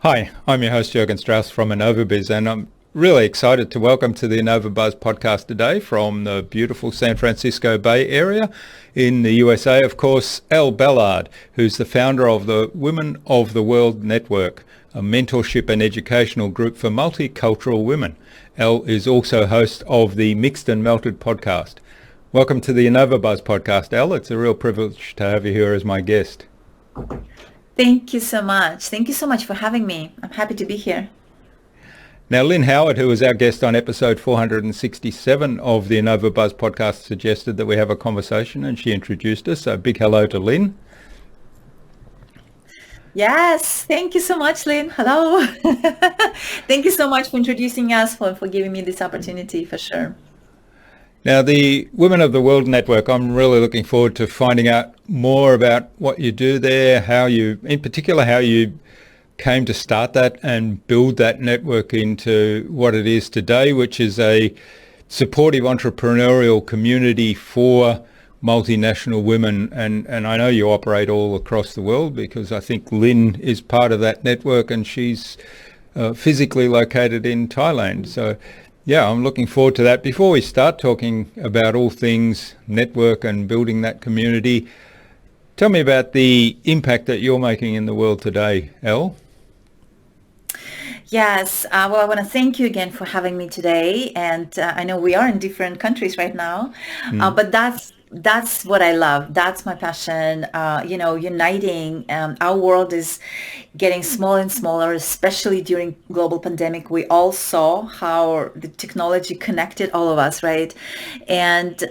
Hi, I'm your host Jürgen Strauss from InnovaBuzz, and I'm really excited to welcome to the InnovaBuzz podcast today from the beautiful San Francisco Bay Area in the USA, of course, Elle Ballard, who's the founder of the Women of the World Network, a mentorship and educational group for multicultural women. Elle is also host of the Mixed and Melted podcast. Welcome to the InnovaBuzz podcast, Elle. It's a real privilege to have you here as my guest. Thank you so much. Thank you so much for having me. I'm happy to be here. Now, Lynn Howard, who was our guest on episode 467 of the InnovaBuzz podcast, suggested that we have a conversation, and she introduced us. So big hello to Lynn. Yes, thank you so much, Lynn. Hello. Thank you so much for introducing us, for giving me this opportunity, for sure. Now, the Women of the World Network, I'm really looking forward to finding out more about what you do there, in particular, how you came to start that and build that network into what it is today, which is a supportive entrepreneurial community for multinational women. And I know you operate all across the world because I think Lynn is part of that network and she's physically located in Thailand. So yeah, I'm looking forward to that. Before we start talking about all things network and building that community, tell me about the impact that you're making in the world today, Elle. Yes, well, I want to thank you again for having me today. And I know we are in different countries right now, but that's what I love. That's my passion. Uniting. Our world is getting smaller and smaller, especially during global pandemic. We all saw how the technology connected all of us, right? And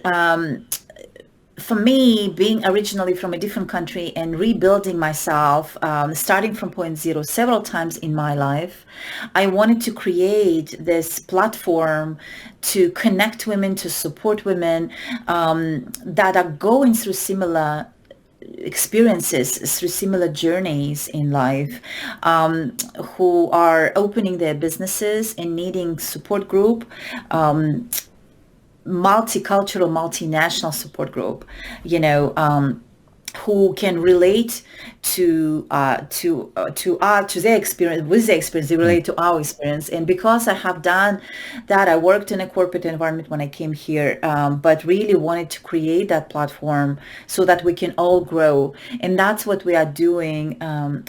for me, being originally from a different country and rebuilding myself, starting from point zero several times in my life, I wanted to create this platform to connect women, to support women that are going through similar experiences, through similar journeys in life, who are opening their businesses and needing support group, multicultural, multinational support group, who can relate to their experience, with their experience, they relate to our experience. And because I have done that, I worked in a corporate environment when I came here, but really wanted to create that platform so that we can all grow. And that's what we are doing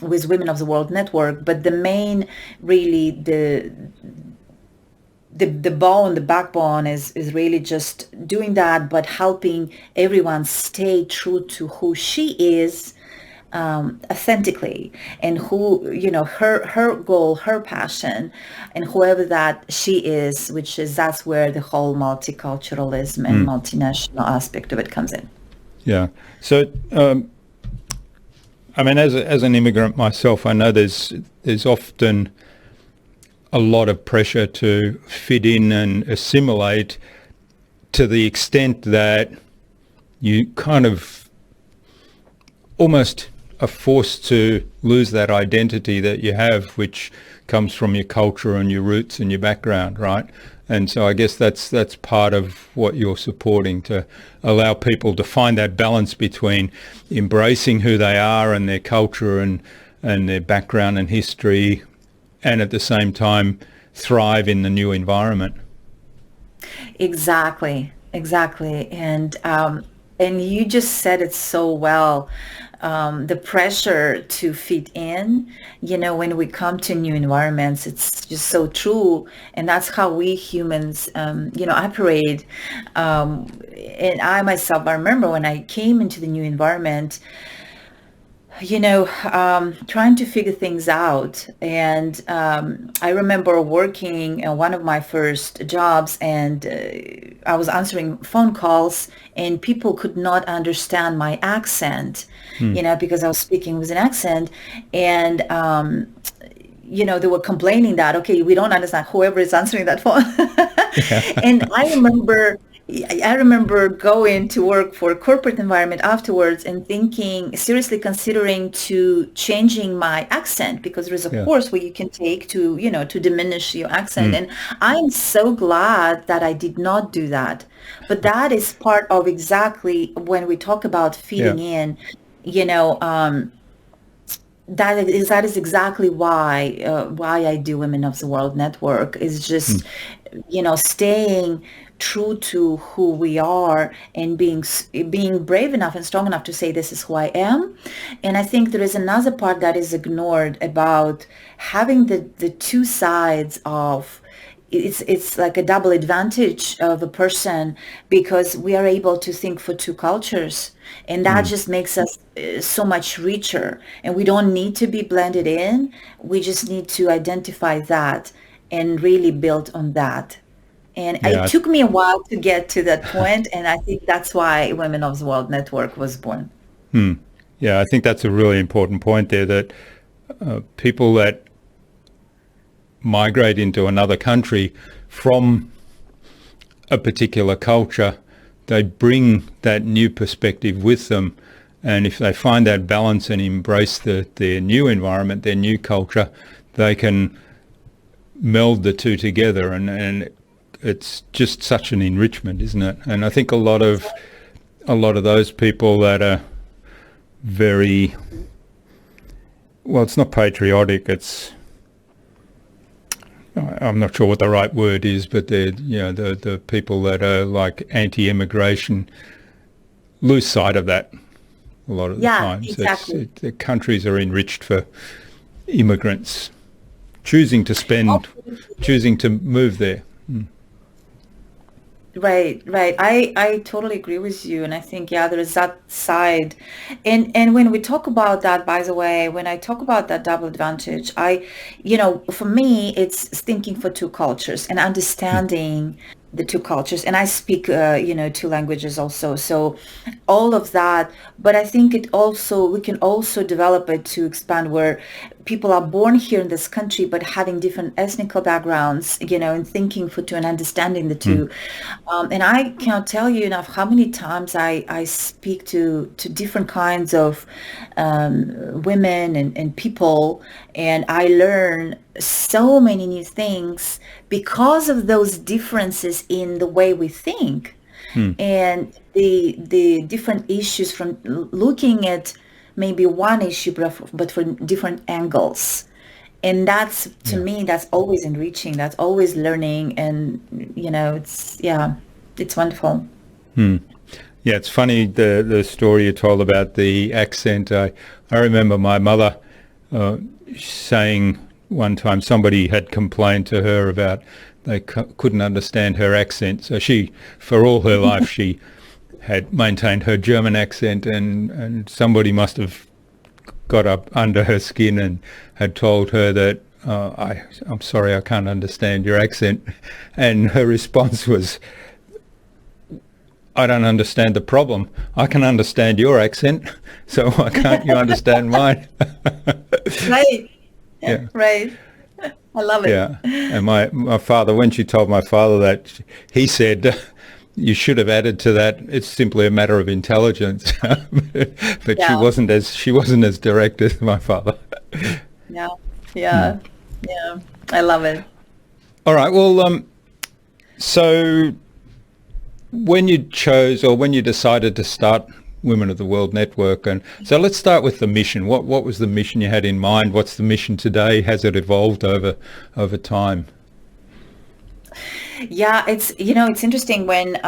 with Women of the World Network. But the main, really, the backbone is really just doing that, but helping everyone stay true to who she is authentically, and who, her goal, her passion, and whoever that she is, that's where the whole multiculturalism and multinational aspect of it comes in. Yeah. So, as an immigrant myself, I know there's often a lot of pressure to fit in and assimilate, to the extent that you kind of almost are forced to lose that identity that you have, which comes from your culture and your roots and your background, right? And so I guess that's part of what you're supporting, to allow people to find that balance between embracing who they are and their culture and their background and history, and at the same time thrive in the new environment. Exactly. And you just said it so well. The pressure to fit in, when we come to new environments, it's just so true. And that's how we humans, operate. And I myself, I remember when I came into the new environment, trying to figure things out. And I remember working one of my first jobs, and I was answering phone calls, and people could not understand my accent, because I was speaking with an accent. And, they were complaining that, okay, we don't understand whoever is answering that phone. And I remember going to work for a corporate environment afterwards and seriously considering to changing my accent, because there's a course where you can take to diminish your accent. And I'm so glad that I did not do that. But that is part of exactly when we talk about fitting in, that is exactly why I do Women of the World Network, is Mm. just, staying true to who we are, and being brave enough and strong enough to say this is who I am. And I think there is another part that is ignored about having the two sides of, it's like a double advantage of a person, because we are able to think for two cultures, and that Mm. just makes us so much richer, and we don't need to be blended in. We just need to identify that and really build on that. And it Yeah. took me a while to get to that point, and I think that's why Women of the World Network was born. Hmm. Yeah, I think that's a really important point there, that people that migrate into another country from a particular culture, they bring that new perspective with them. And if they find that balance and embrace their new environment, their new culture, they can meld the two together. And it's just such an enrichment, isn't it? And I think a lot of those people that are very, well, it's not patriotic, I'm not sure what the right word is, but they're, the people that are like anti-immigration lose sight of that a lot of the Yeah, times. exactly. The countries are enriched for immigrants choosing to spend, choosing to move there. Mm. Right, right. I totally agree with you. And I think, yeah, there is that side. And when we talk about that, by the way, when I talk about that double advantage, for me, it's thinking for two cultures and understanding the two cultures. And I speak, two languages also. So all of that. But I think we can also develop it to expand, where people are born here in this country, but having different ethnic backgrounds, and thinking for two and understanding the two. And I cannot tell you enough how many times I speak to different kinds of women and people, and I learn so many new things because of those differences in the way we think, and the different issues, from looking at maybe one issue, but from different angles. And that's, to me, that's always enriching. That's always learning. And, it's wonderful. Yeah, it's funny, the story you told about the accent. I remember my mother saying one time somebody had complained to her about they couldn't understand her accent. So she, for all her life, she had maintained her German accent, and somebody must have got up under her skin and had told her that, I'm sorry, I can't understand your accent. And her response was, I don't understand the problem. I can understand your accent, so why can't you understand mine? Right. Yeah. Right. I love it. Yeah. And my father, when she told my father that, he said, you should have added to that, it's simply a matter of intelligence. But Yeah. she wasn't as direct as my father. Yeah. Yeah. Yeah. I love it. All right. Well, so when you chose, or when you decided to start Women of the World Network, and so let's start with the mission. What was the mission you had in mind? What's the mission today? Has it evolved over time? Yeah, it's interesting when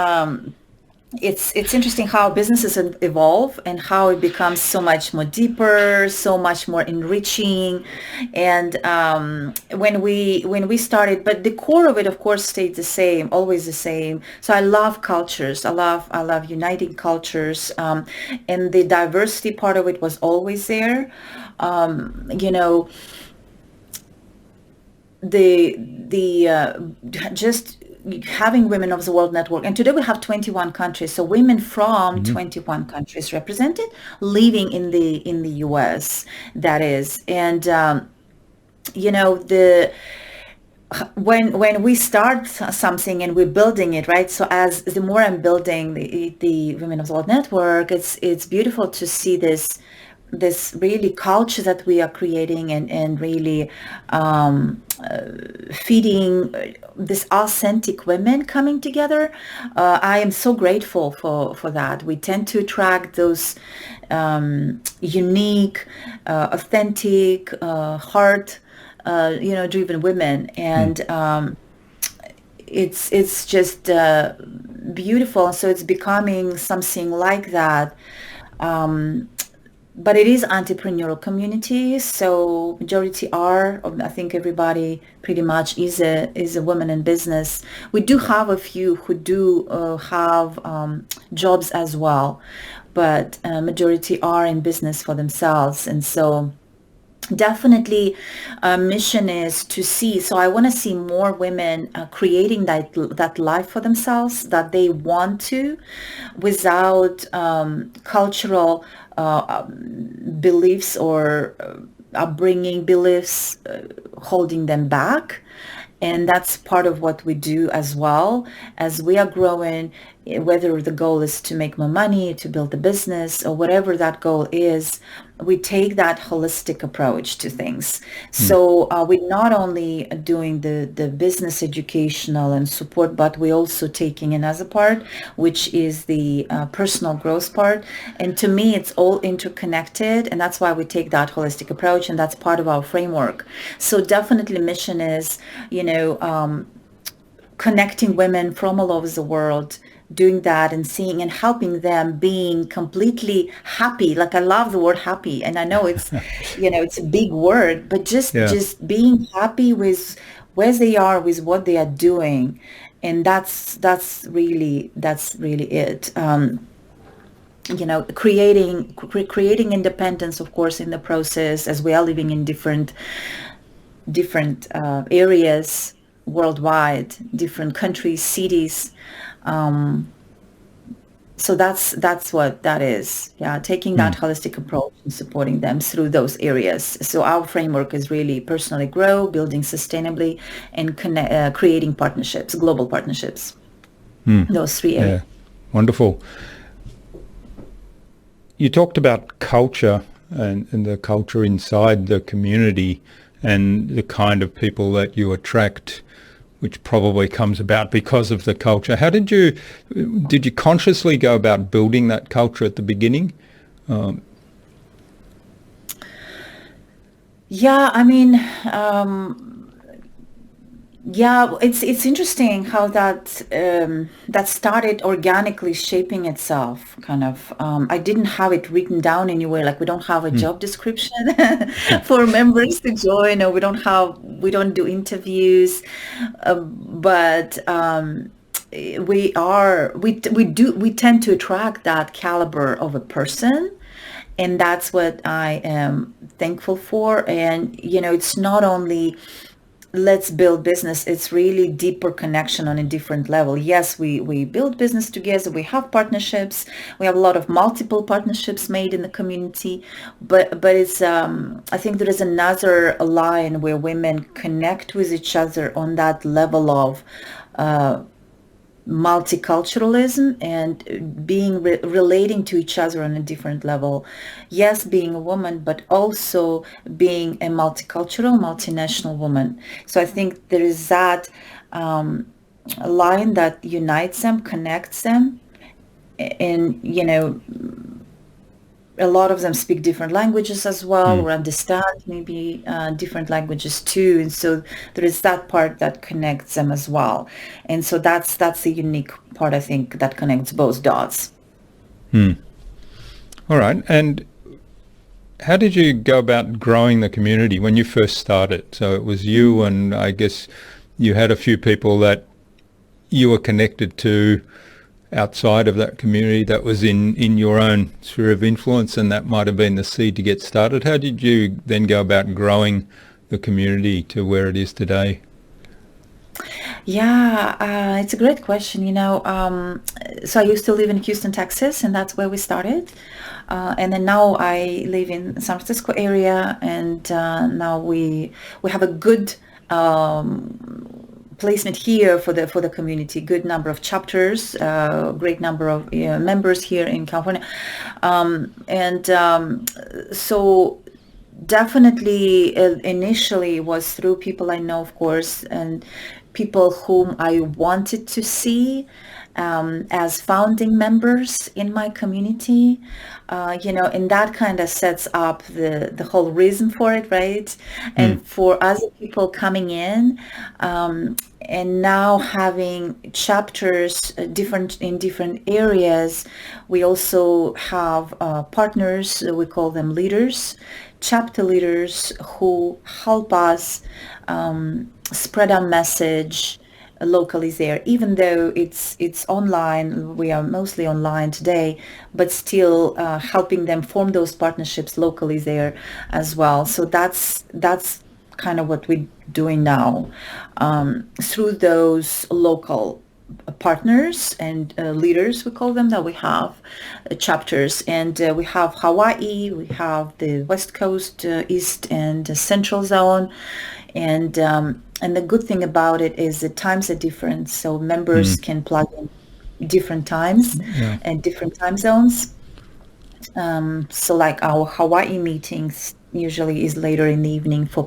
it's interesting how businesses evolve, and how it becomes so much more deeper, so much more enriching. And when we started, but the core of it, of course, stayed the same, always the same. So I love cultures. I love uniting cultures, and the diversity part of it was always there. Just having Women of the World Network, and today we have 21 countries, so women from 21 countries represented, living in the US, that is. And when we start something and we're building it, right? So as the more I'm building the Women of the World Network, it's beautiful to see this this really culture that we are creating and really feeding this authentic women coming together. I am so grateful for that. We tend to attract those unique, authentic, heart, driven women, and it's just beautiful. So it's becoming something like that. But it is entrepreneurial community, so majority are, I think everybody pretty much is a woman in business. We do have a few who do have jobs as well, but majority are in business for themselves. And so definitely mission is to see, so I want to see more women creating that life for themselves that they want to, without cultural beliefs or upbringing beliefs holding them back. And that's part of what we do as well as we are growing, whether the goal is to make more money, to build a business, or whatever that goal is. We take that holistic approach to things. So we're not only doing the business educational and support, but we're also taking another part, which is the personal growth part. And to me, it's all interconnected. And that's why we take that holistic approach. And that's part of our framework. So definitely mission is, connecting women from all over the world, doing that and seeing and helping them being completely happy. Like, I love the word happy, and I know it's it's a big word, but just being happy with where they are, with what they are doing. And that's really it. Creating independence, of course, in the process, as we are living in different areas worldwide, different countries, cities. So that's what that is. Yeah, taking that holistic approach and supporting them through those areas. So our framework is really personally grow, building sustainably, and creating partnerships, global partnerships. Those three areas. Yeah, wonderful. You talked about culture and the culture inside the community and the kind of people that you attract, which probably comes about because of the culture. How did you consciously go about building that culture at the beginning? It's interesting how that started organically shaping itself, kind of. I didn't have it written down anywhere. Like, we don't have a job description for members to join, or we don't do interviews, but we tend to attract that caliber of a person. And that's what I am thankful for. And, it's not only let's build business, it's really deeper connection on a different level. Yes, we build business together, we have partnerships, we have a lot of multiple partnerships made in the community, but it's I think there is another line where women connect with each other on that level of multiculturalism and being relating to each other on a different level. Yes, being a woman, but also being a multicultural, multinational woman. So I think there is that line that unites them, connects them, and a lot of them speak different languages as well, or understand maybe different languages too. And so there is that part that connects them as well. And so that's the unique part, I think, that connects both dots. All right. And how did you go about growing the community when you first started? So it was you, and I guess you had a few people that you were connected to outside of that community that was in your own sphere of influence, and that might have been the seed to get started. How did you then go about growing the community to where it is today? Yeah, it's a great question. So I used to live in Houston, Texas, and that's where we started. And then now I live in San Francisco area, and now we have a good placement here for the community. Good number of chapters, great number of members here in California, and so definitely initially was through people I know, of course, and people whom I wanted to see as founding members in my community, and that kind of sets up the whole reason for it, right? And for other people coming in, and now having chapters in different areas, we also have partners, we call them leaders, chapter leaders who help us spread our message locally there, even though it's online. We are mostly online today, but still helping them form those partnerships locally there as well. So that's kind of what we're doing now through those local partners and leaders, we call them, that we have chapters. And we have Hawaii, we have the West Coast, East and Central Zone. And the good thing about it is the times are different, so members can plug in different times and different time zones. So like our Hawaii meetings usually is later in the evening for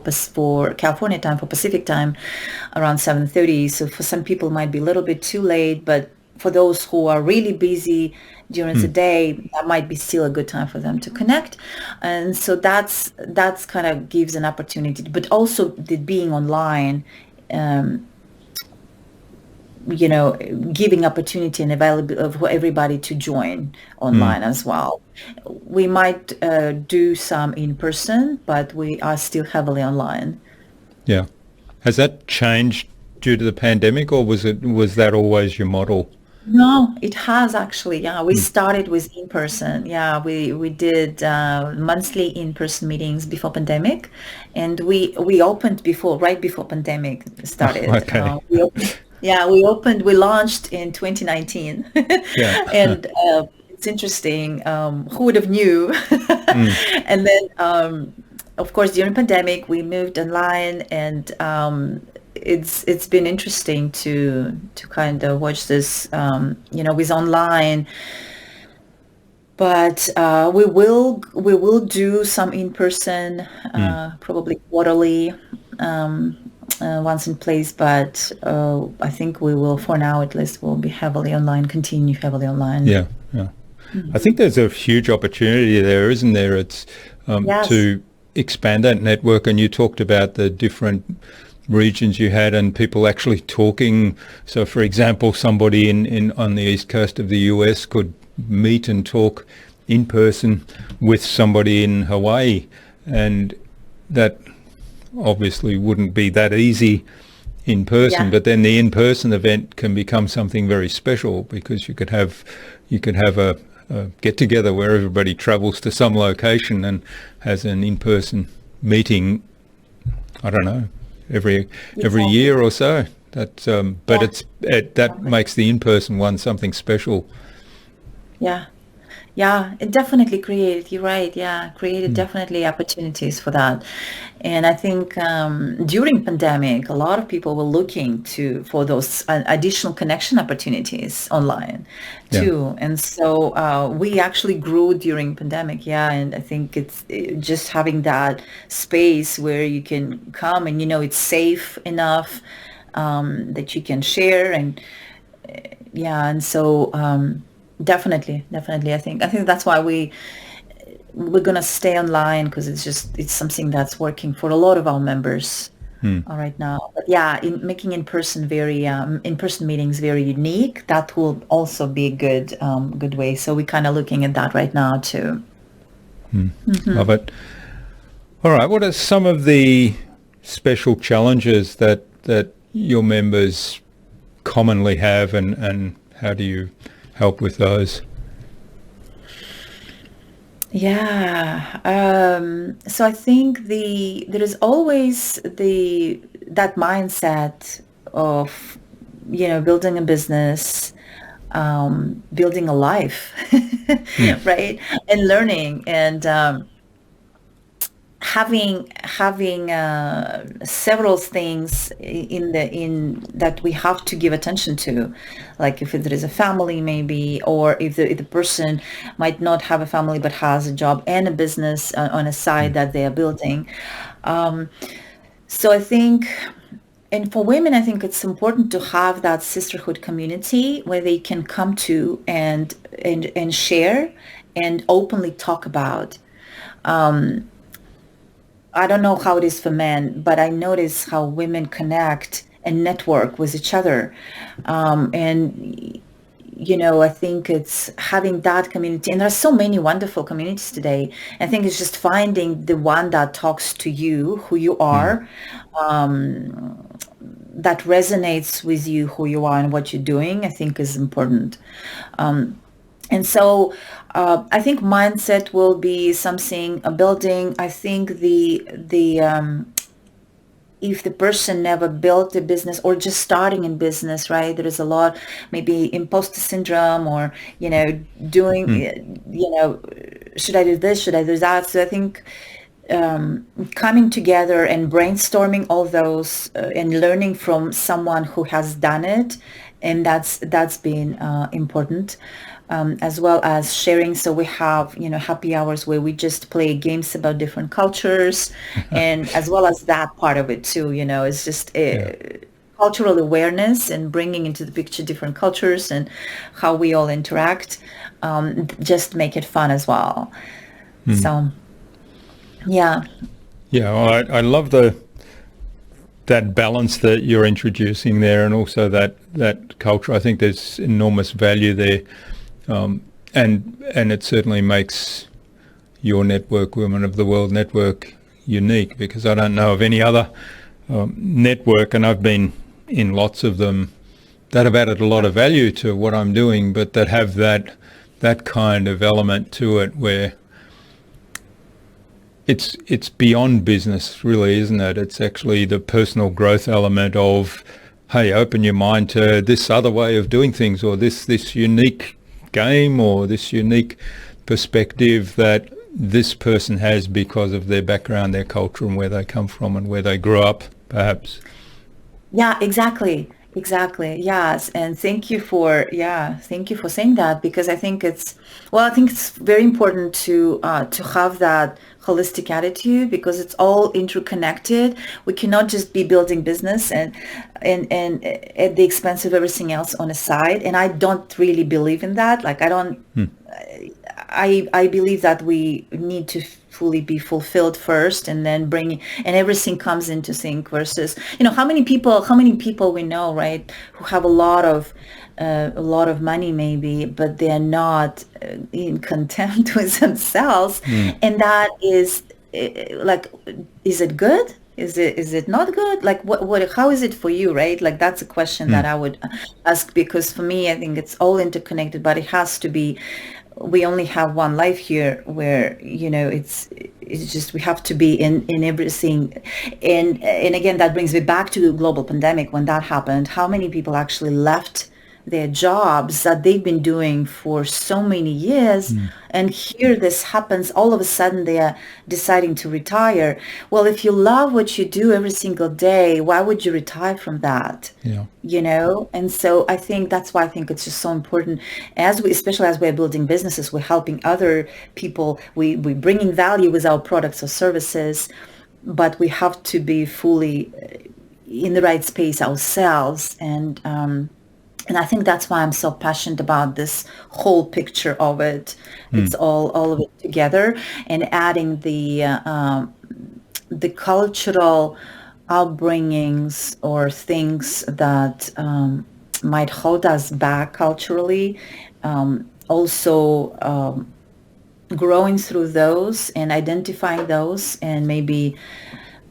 California time, for Pacific time, around 7:30. So for some people it might be a little bit too late, but for those who are really busy during the day, that might be still a good time for them to connect. And so that's kind of gives an opportunity, but also the being online, giving opportunity and availability for everybody to join online as well. We might do some in person, but we are still heavily online. Yeah. Has that changed due to the pandemic, or was that always your model? No, it has actually. Yeah, we started with in person. Yeah, we did monthly in person meetings before pandemic, and we opened right before pandemic started. Okay. We launched in 2019, and it's interesting. Who would have knew? And then, of course, during pandemic, we moved online, and it's been interesting to kind of watch this, with online. But we will do some in person, probably quarterly, once in place. But I think we will, for now at least, will be continue heavily online. Yeah. I think there's a huge opportunity there, isn't there? It's Yes. to expand that network, and you talked about the different regions you had and people actually talking. So for example, somebody in on the east coast of the US could meet and talk in person with somebody in Hawaii, and that obviously wouldn't be that easy in person, but then the in-person event can become something very special, because you could have a get together where everybody travels to some location and has an in-person meeting, I don't know, every year or so. That's but that makes the in-person one something special. Yeah, it definitely created, you're right, created definitely opportunities for that. And I think during pandemic, a lot of people were looking for those additional connection opportunities online too. And so we actually grew during pandemic, and I think it's just having that space where you can come and, it's safe enough that you can share. And and so definitely. I think that's why we're gonna stay online, because it's something that's working for a lot of our members right now. But making in-person meetings very unique, that will also be a good way. So we're kind of looking at that right now too. Love it. All right, what are some of the special challenges that your members commonly have, and how do you help with those? So I think there is always that mindset of building a business, building a life, right, and learning. And having several things in that we have to give attention to, like if there is a family maybe, or if the person might not have a family but has a job and a business on a side that they are building. So I think, and for women, I think it's important to have that sisterhood community where they can come to and share and openly talk about. I don't know how it is for men, but I notice how women connect and network with each other. And, I think it's having that community. And there are so many wonderful communities today. I think it's just finding the one that talks to you, who you are, that resonates with you, who you are and what you're doing, I think is important. And so I think mindset will be something, a building. I think if the person never built a business or just starting in business, right, there is a lot, maybe imposter syndrome or, doing, should I do this? Should I do that? So I think coming together and brainstorming all those and learning from someone who has done it. And that's been important. As well as sharing. So we have, happy hours where we just play games about different cultures, and as well as that part of it too, it's just cultural awareness and bringing into the picture different cultures and how we all interact, just make it fun as well. So, yeah. Yeah, well, I love that balance that you're introducing there, and also that culture. I think there's enormous value there. And it certainly makes your network, Women of the World Network, unique, because I don't know of any other network, and I've been in lots of them, that have added a lot of value to what I'm doing, but that have that kind of element to it where it's beyond business, really, isn't it? It's actually the personal growth element of, hey, open your mind to this other way of doing things, or this unique game, or this unique perspective that this person has because of their background, their culture, and where they come from and where they grew up, perhaps. Yeah, exactly. Yes. And thank you for saying that, because I think it's very important to have that holistic attitude, because it's all interconnected. We cannot just be building business and at the expense of everything else on the side. And I don't really believe in that. Like, I believe that we need to fully be fulfilled first, and then and everything comes into sync, versus, how many people we know, right, who have a lot of money maybe, but they're not in content with themselves. And that is like, is it good? Is it not good? Like, what how is it for you, right? Like, that's a question that I would ask, because for me, I think it's all interconnected, but it has to be, we only have one life here, where, it's just, we have to be in everything. And again, that brings me back to the global pandemic. When that happened, how many people actually left their jobs that they've been doing for so many years, and here this happens, all of a sudden they are deciding to retire. Well, if you love what you do every single day, why would you retire from that? And so I think that's why I think it's just so important, especially as we're building businesses, we're helping other people, we're bringing value with our products or services, but we have to be fully in the right space ourselves. And I think that's why I'm so passionate about this whole picture of it. It's all of it together, and adding the cultural upbringings or things that might hold us back culturally. Also growing through those and identifying those, and maybe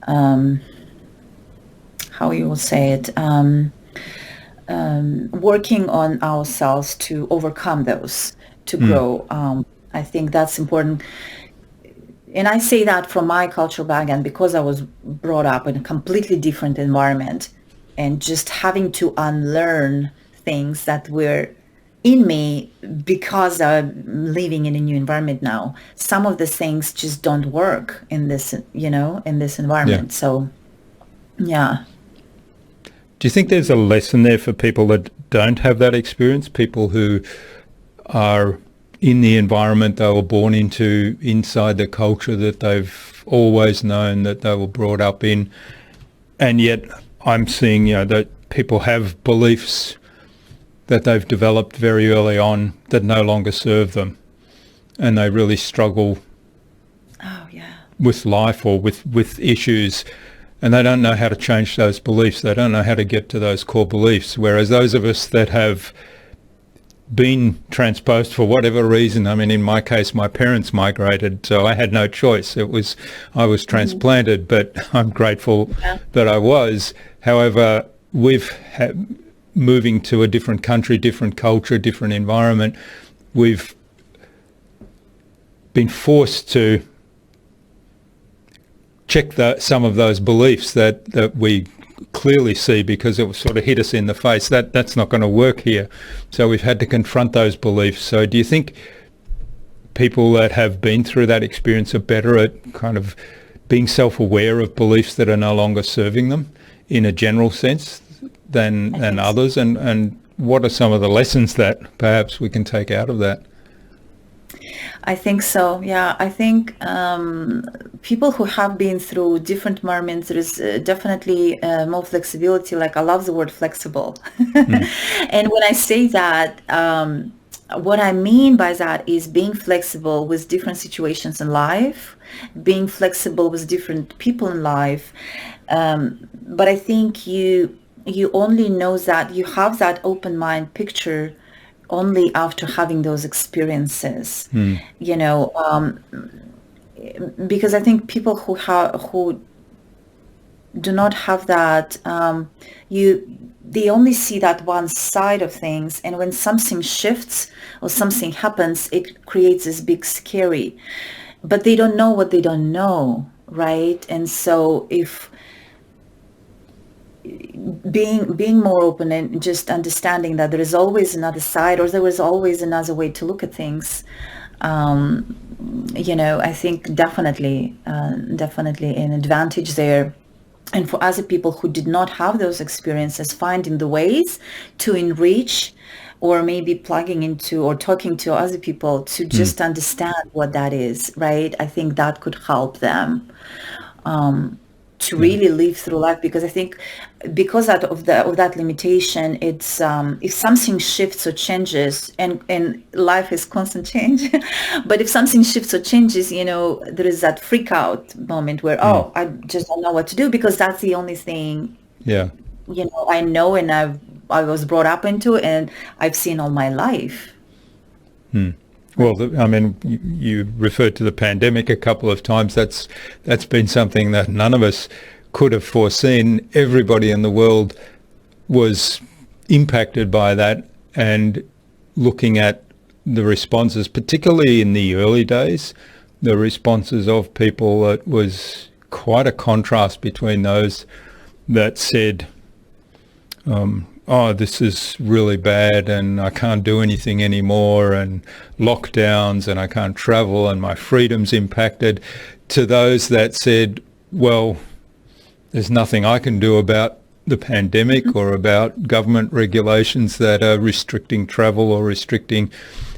how you will say it. Working on ourselves to overcome those, to grow. I think that's important. And I say that from my cultural background, because I was brought up in a completely different environment, and just having to unlearn things that were in me, because I'm living in a new environment now, some of the things just don't work in this, in this Yeah. environment. So, yeah. Do you think there's a lesson there for people that don't have that experience, people who are in the environment they were born into, inside the culture that they've always known, that they were brought up in, and yet I'm seeing, that people have beliefs that they've developed very early on that no longer serve them, and they really struggle Oh, yeah. with life or with issues, and they don't know how to change those beliefs. They don't know how to get to those core beliefs. Whereas those of us that have been transposed for whatever reason, I mean, in my case, my parents migrated, so I had no choice. I was transplanted, but I'm grateful that I was. However, moving to a different country, different culture, different environment, we've been forced to check some of those beliefs that we clearly see, because it sort of hit us in the face. That's not going to work here. So we've had to confront those beliefs. So do you think people that have been through that experience are better at kind of being self-aware of beliefs that are no longer serving them in a general sense than others? And what are some of the lessons that perhaps we can take out of that? I think so. Yeah, I think people who have been through different environments, there is definitely more flexibility. Like, I love the word flexible. And when I say that, what I mean by that is being flexible with different situations in life, being flexible with different people in life. But I think you only know that you have that open mind picture only after having those experiences, because I think people who do not have that, they only see that one side of things, and when something shifts or something happens, it creates this big scary, but they don't know what they don't know, right? And so if being more open and just understanding that there is always another side, or there is always another way to look at things, I think definitely an advantage there. And for other people who did not have those experiences, finding the ways to enrich, or maybe plugging into or talking to other people to just understand what that is, right? I think that could help them to really live through life, because I think because of that limitation, it's if something shifts or changes, and life is constant change, but if something shifts or changes, there is that freak out moment where I just don't know what to do, because that's the only thing I know, and I was brought up into, and I've seen all my life. Well, I mean, you referred to the pandemic a couple of times. That's been something that none of us could have foreseen. Everybody in the world was impacted by that, and looking at the responses, particularly in the early days, the responses of people, it was quite a contrast between those that said, this is really bad and I can't do anything anymore, and lockdowns, and I can't travel, and my freedom's impacted, to those that said, well, there's nothing I can do about the pandemic or about government regulations that are restricting travel or restricting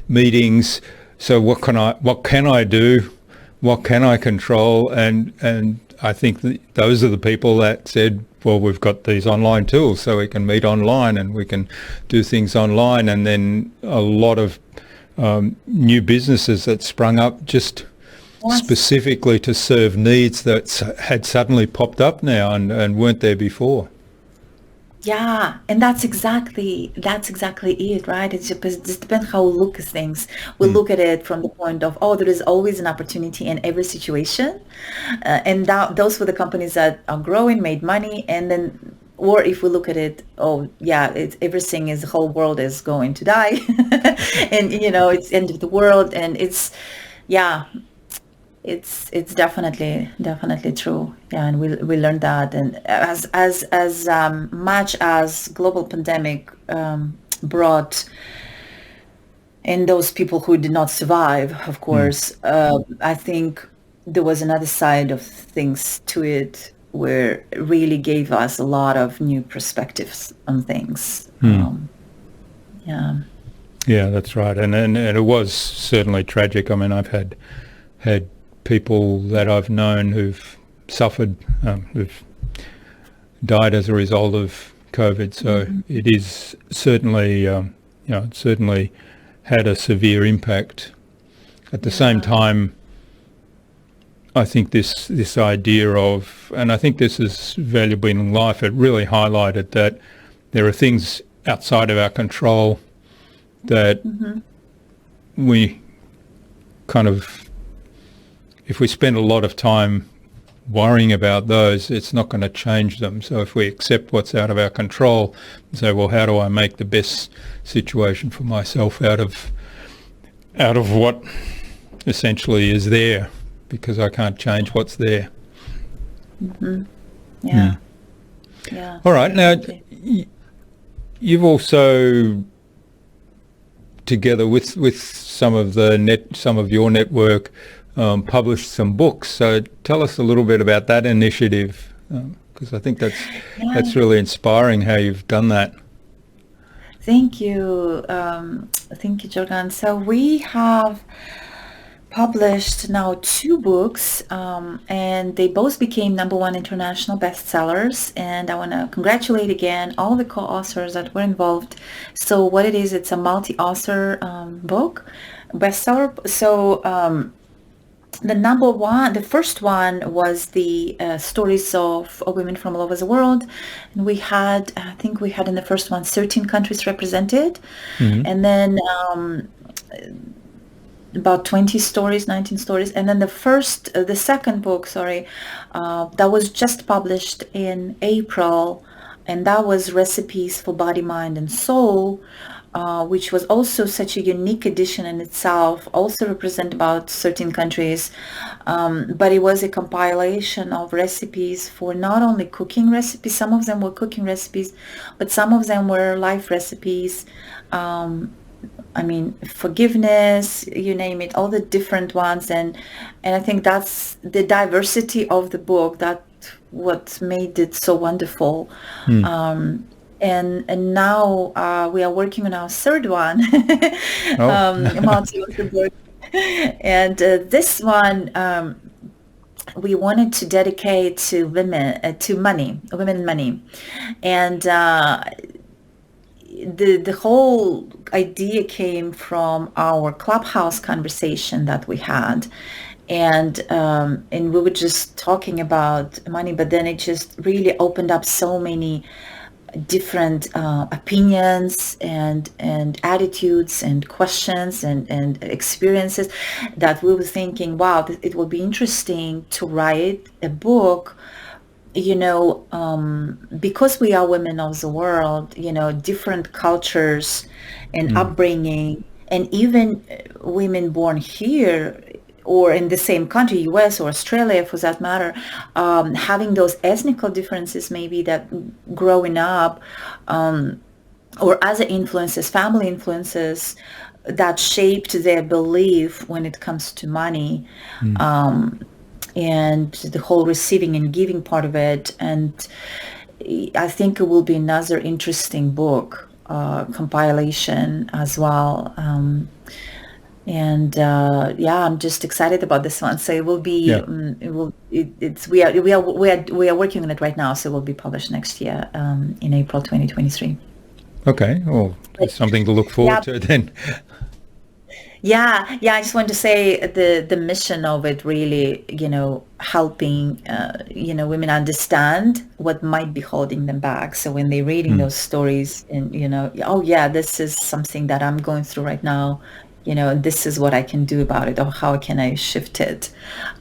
meetings. So what can I do? What can I control? And I think those are the people that said, well, we've got these online tools, so we can meet online and we can do things online. And then a lot of new businesses that sprung up just specifically to serve needs that had suddenly popped up now and weren't there before. Yeah, and that's exactly it, right? It just depends how we look at things. We look at it from the point of, there is always an opportunity in every situation, and those were the companies that are growing, made money, and then, or if we look at it, everything is, the whole world is going to die, and it's the end of the world, and it's definitely true. Yeah, and we learned that. And as much as global pandemic brought and those people who did not survive, of course. I think there was another side of things to it where it really gave us a lot of new perspectives on things. Yeah. Yeah, that's right. And it was certainly tragic. I mean, I've had people that I've known who've suffered, who've died as a result of COVID. So it is certainly, it certainly had a severe impact. At the same time, I think this idea of, and I think this is valuable in life, it really highlighted that there are things outside of our control that we kind of, if we spend a lot of time worrying about those, it's not going to change them. So if we accept what's out of our control and say, well, how do I make the best situation for myself out of what essentially is there, because I can't change what's there. Yeah. All right. Now, you've also, together with some of your network, published some books. So tell us a little bit about that initiative, because I think that's really inspiring how you've done that. Thank you, Jordan. So we have published now 2 books, and they both became #1 international bestsellers. And I want to congratulate again all the co-authors that were involved. So what it is, it's a multi-author book, bestseller. So the first one was the stories of women from all over the world, and I think we had in the first one 13 countries represented, and then about 19 stories, and then the second book, that was just published in April, and that was Recipes for Body, Mind, and Soul, which was also such a unique edition in itself, also represent about 13 countries, but it was a compilation of recipes for not only cooking recipes, some of them were cooking recipes, but some of them were life recipes, forgiveness, you name it, all the different ones, and I think that's the diversity of the book that what made it so wonderful. And now we are working on our third one, multi-author book, and this one we wanted to dedicate to women, women and money, and the whole idea came from our Clubhouse conversation that we had, and we were just talking about money, but then it just really opened up so many different opinions and attitudes and questions and experiences that we were thinking, wow, it would be interesting to write a book, because we are women of the world, different cultures and upbringing, and even women born here or in the same country, US or Australia for that matter, having those ethnical differences maybe that growing up, or other influences, family influences that shaped their belief when it comes to money, and the whole receiving and giving part of it. And I think it will be another interesting book, compilation as well. I'm just excited about this one. So it will be, we are working on it right now. So it will be published next year, in April 2023. Okay. Well, it's something to look forward to then. Yeah. I just want to say the mission of it really, helping, women understand what might be holding them back. So when they're reading those stories and, this is something that I'm going through right now, this is what I can do about it, or how can I shift it?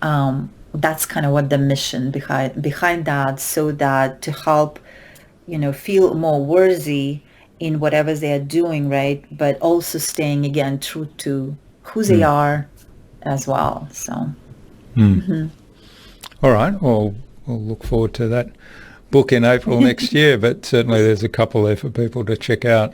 That's kind of what the mission behind that, so that to help, feel more worthy in whatever they are doing, right? But also staying again true to who they are as well. So. All right. Well, we'll look forward to that book in April next year, but certainly there's a couple there for people to check out.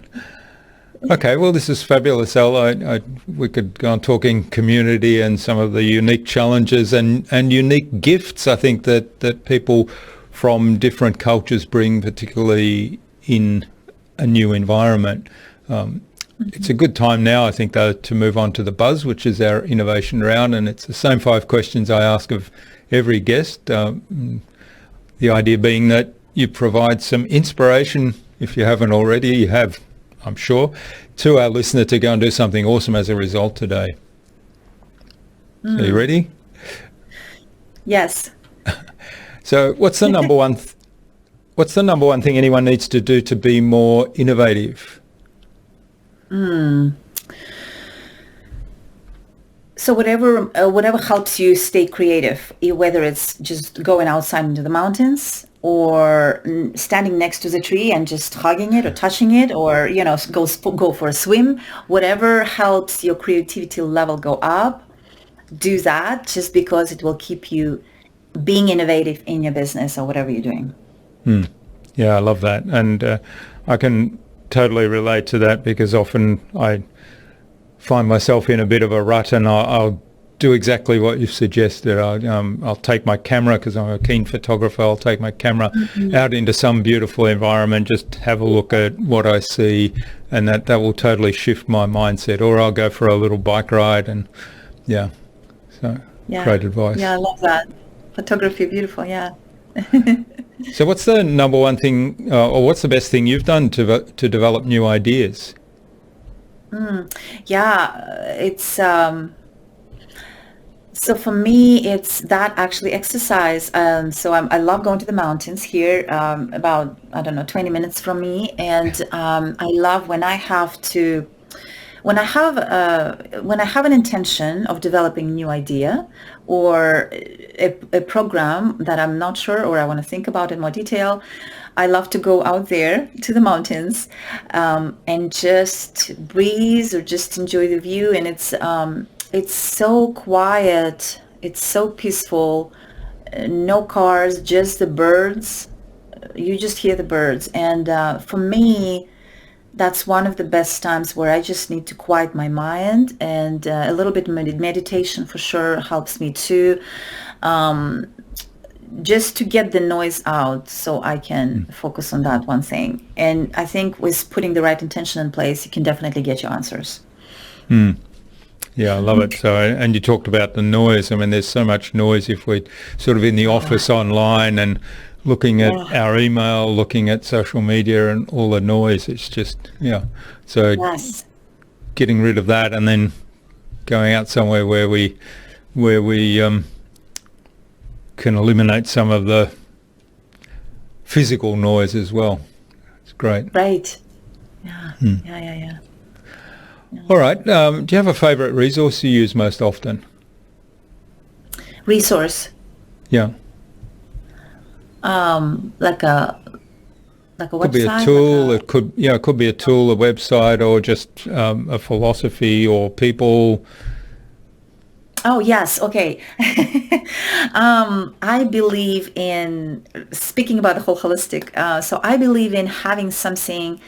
Okay, well, this is fabulous, Elle. We could go on talking community and some of the unique challenges and unique gifts, I think, that people from different cultures bring, particularly in a new environment. It's a good time now, I think, though, to move on to the buzz, which is our innovation round, and it's the same 5 questions I ask of every guest. The idea being that you provide some inspiration, if you haven't already. You have, I'm sure, to our listener to go and do something awesome as a result today. Are you ready? Yes. So what's the number one thing anyone needs to do to be more innovative? So whatever helps you stay creative, whether it's just going outside into the mountains or standing next to the tree and just hugging it or touching it, or go for a swim, whatever helps your creativity level go up, do that, just because it will keep you being innovative in your business or whatever you're doing. Yeah, I love that. And I can totally relate to that, because often I find myself in a bit of a rut, and I'll do exactly what you've suggested. I'll take my camera, because I'm a keen photographer. I'll take my camera out into some beautiful environment, just have a look at what I see, and that will totally shift my mindset. Or I'll go for a little bike ride, and great advice. Yeah, I love that. Photography, beautiful, yeah. So what's the number one thing, or what's the best thing you've done to develop new ideas? It's so for me, it's that actually exercise. So I love going to the mountains here, about, 20 minutes from me. And I love when I have an intention of developing a new idea or a program that I'm not sure, or I want to think about in more detail, I love to go out there to the mountains and just breathe or just enjoy the view. And it's so quiet, it's so peaceful, no cars, just the birds. You just hear the birds. And for me, that's one of the best times where I just need to quiet my mind, and a little bit meditation for sure helps me too, just to get the noise out so I can focus on that one thing. And I think with putting the right intention in place, you can definitely get your answers. Yeah, I love it. So, and you talked about the noise. I mean, there's so much noise if we're sort of in the office online and looking at our email, looking at social media and all the noise. It's just, so getting rid of that and then going out somewhere where we can eliminate some of the physical noise as well. It's great. Right. Yeah. All right. Do you have a favourite resource you use most often? Resource? Yeah. Like a website? Could be a tool. It could be a tool, a website, or just a philosophy or people. Oh, yes. Okay. I believe in, speaking about the whole holistic, so I believe in having something,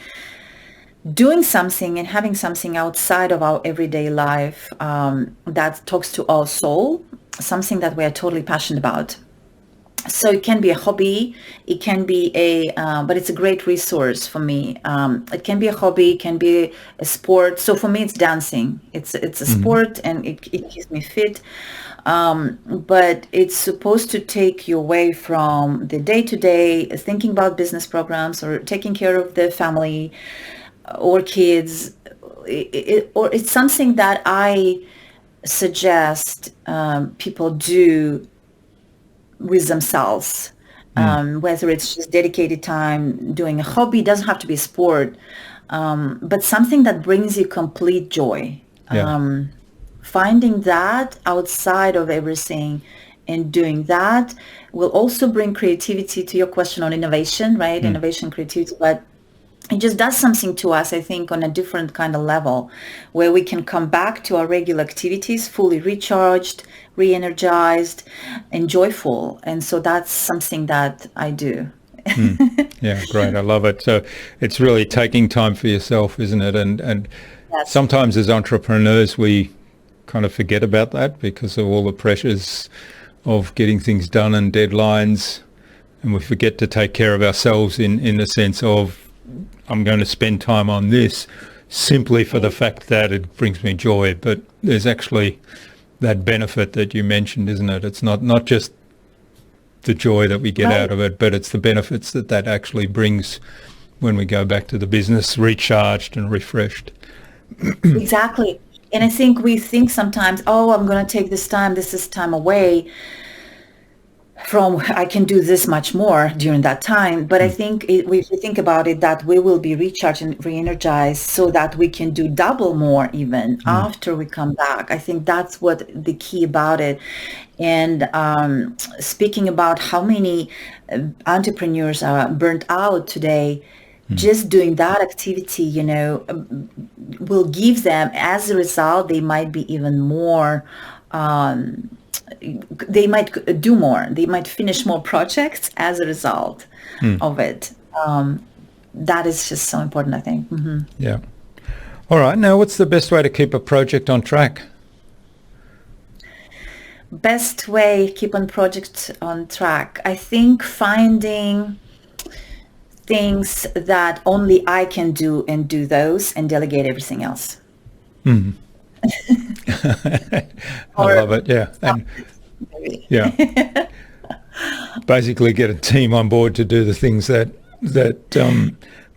doing something and having something outside of our everyday life that talks to our soul, something that we are totally passionate about. So it can be a hobby, it can be but it's a great resource for me. It can be a hobby, it can be a sport. So for me, it's dancing. It's a sport, and it keeps me fit. But it's supposed to take you away from the day-to-day thinking about business programs or taking care of the family or kids. Or it's something that I suggest people do with themselves, whether it's just dedicated time doing a hobby, doesn't have to be a sport, but something that brings you complete joy. Finding that outside of everything and doing that will also bring creativity, to your question on innovation, right? Innovation, creativity, but it just does something to us, I think, on a different kind of level, where we can come back to our regular activities fully recharged, re-energized, and joyful. And so that's something that I do. Yeah, great. I love it. So it's really taking time for yourself, isn't it? And Yes. sometimes as entrepreneurs, we kind of forget about that because of all the pressures of getting things done and deadlines. And we forget to take care of ourselves in the sense of, I'm going to spend time on this simply for the fact that it brings me joy. But there's actually that benefit that you mentioned, isn't it? It's not just the joy that we get Right. out of it, but it's the benefits that actually brings when we go back to the business recharged and refreshed. Exactly. And I think we think sometimes, oh, I'm going to take this is time away from, I can do this much more during that time. But I think if we think about it, that we will be recharged and re-energized so that we can do double more even after we come back. I think that's what the key about it. And speaking about how many entrepreneurs are burnt out today, just doing that activity, will give them, as a result, they might be even more, they might do more, they might finish more projects as a result of it. That is just so important, I think. Yeah. All right. Now, what's the best way to keep a project on track? Best way keep on project on track, I think finding things that only I can do and do those and delegate everything else. I love it. Yeah. And yeah, basically get a team on board to do the things that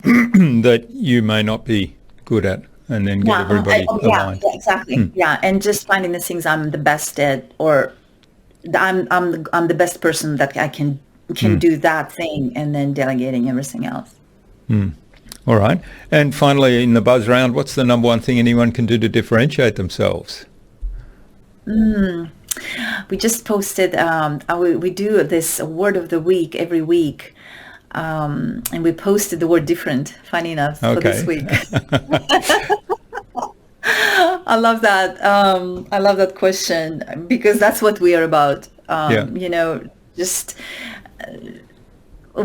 that you may not be good at, and then get everybody aligned. Yeah, exactly. Yeah, and just finding the things I'm the best at, or I'm the best person that I can do that thing, and then delegating everything else. All right. And finally, in the buzz round, what's the number one thing anyone can do to differentiate themselves? We just posted, we do this word of the week every week, and we posted the word different, funny enough, for this week. I love that. I love that question, because that's what we are about. Just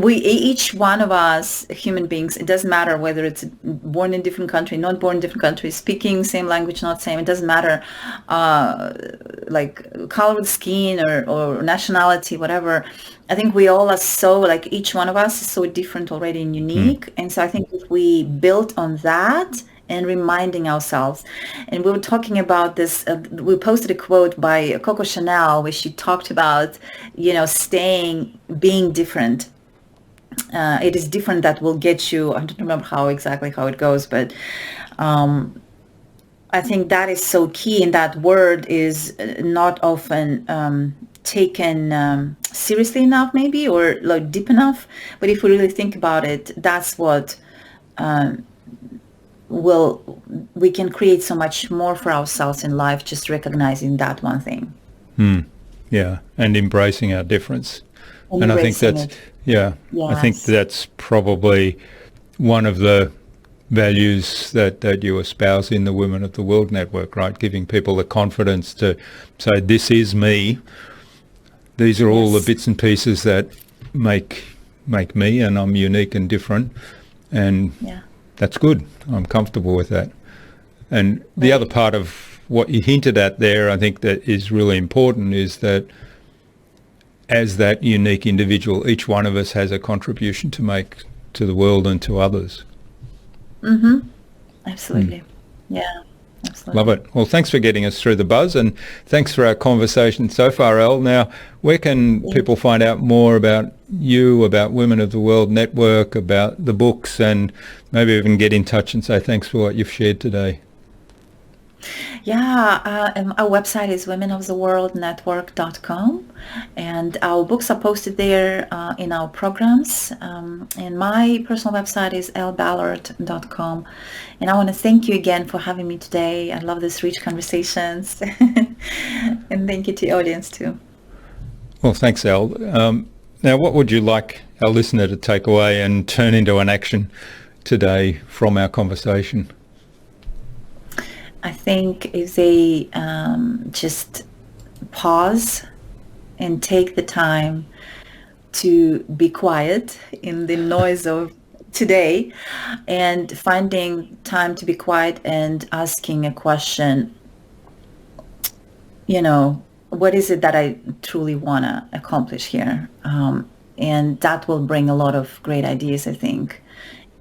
each one of us, human beings, it doesn't matter whether it's born in different country, not born in different country, speaking same language, not same. It doesn't matter, like color of skin or nationality, whatever. I think we all are so, like, each one of us is so different already and unique. And so I think if we build on that and reminding ourselves, and we were talking about this, we posted a quote by Coco Chanel where she talked about, being different. It is different that will get you, I don't remember exactly how it goes, but I think that is so key, and that word is not often taken seriously enough, maybe, or like deep enough. But if we really think about it, that's what we can create so much more for ourselves in life, just recognizing that one thing. Yeah, and embracing our difference. And I think that's, Yes. I think that's probably one of the values that you espouse in the Women of the World Network, right? Giving people the confidence to say, this is me. These are all the bits and pieces that make me, and I'm unique and different. And that's good. I'm comfortable with that. And the other part of what you hinted at there, I think that is really important, is that as that unique individual, each one of us has a contribution to make to the world and to others. Absolutely. Yeah, absolutely. Love it. Well, thanks for getting us through the buzz, and thanks for our conversation so far, Elle. Now, where can people find out more about you, about Women of the World Network, about the books, and maybe even get in touch and say thanks for what you've shared today? Yeah, our website is womenoftheworldnetwork.com, and our books are posted there in our programs. And my personal website is elleballard.com. And I want to thank you again for having me today. I love these rich conversations. And thank you to the audience too. Well, thanks, Elle. Now, what would you like our listener to take away and turn into an action today from our conversation? I think if they just pause and take the time to be quiet in the noise of today, and finding time to be quiet and asking a question, what is it that I truly want to accomplish here? And that will bring a lot of great ideas, I think.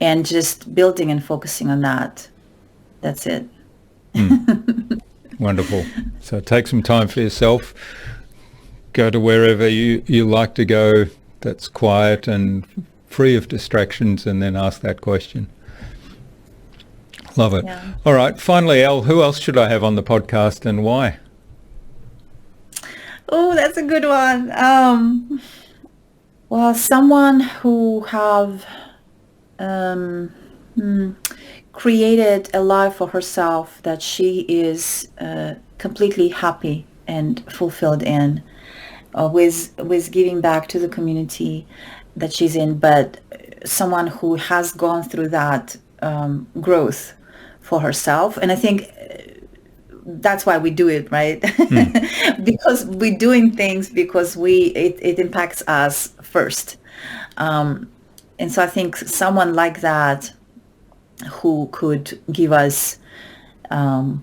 And just building and focusing on that. That's it. Wonderful. So take some time for yourself. Go to wherever you like to go that's quiet and free of distractions, and then ask that question. Love it. Yeah. All right. Finally, Elle, who else should I have on the podcast and why? Oh, that's a good one. Well, someone who have created a life for herself that she is completely happy and fulfilled in, with giving back to the community that she's in, but someone who has gone through that growth for herself. And I think that's why we do it, right? Because we're doing things because it impacts us first. And so I think someone like that who could give us her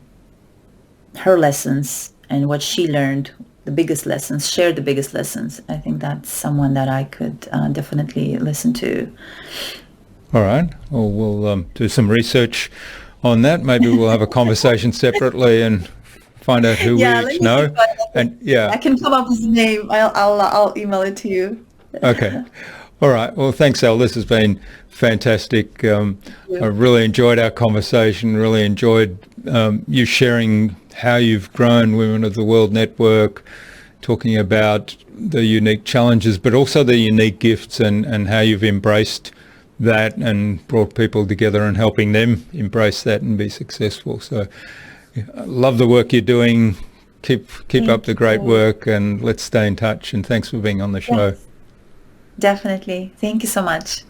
lessons and what she learned, the biggest lessons, share the biggest lessons. I think that's someone that I could definitely listen to. All right. Well, we'll do some research on that. Maybe we'll have a conversation separately and find out who we each know. And I can come up with a name. I'll email it to you. Okay. All right. Well, thanks, Elle. This has been fantastic. I really enjoyed our conversation. Really enjoyed you sharing how you've grown Women of the World Network, talking about the unique challenges, but also the unique gifts, and how you've embraced that and brought people together and helping them embrace that and be successful. So I love the work you're doing. Keep up the great work, and let's stay in touch. And thanks for being on the show. Yes, definitely. Thank you so much.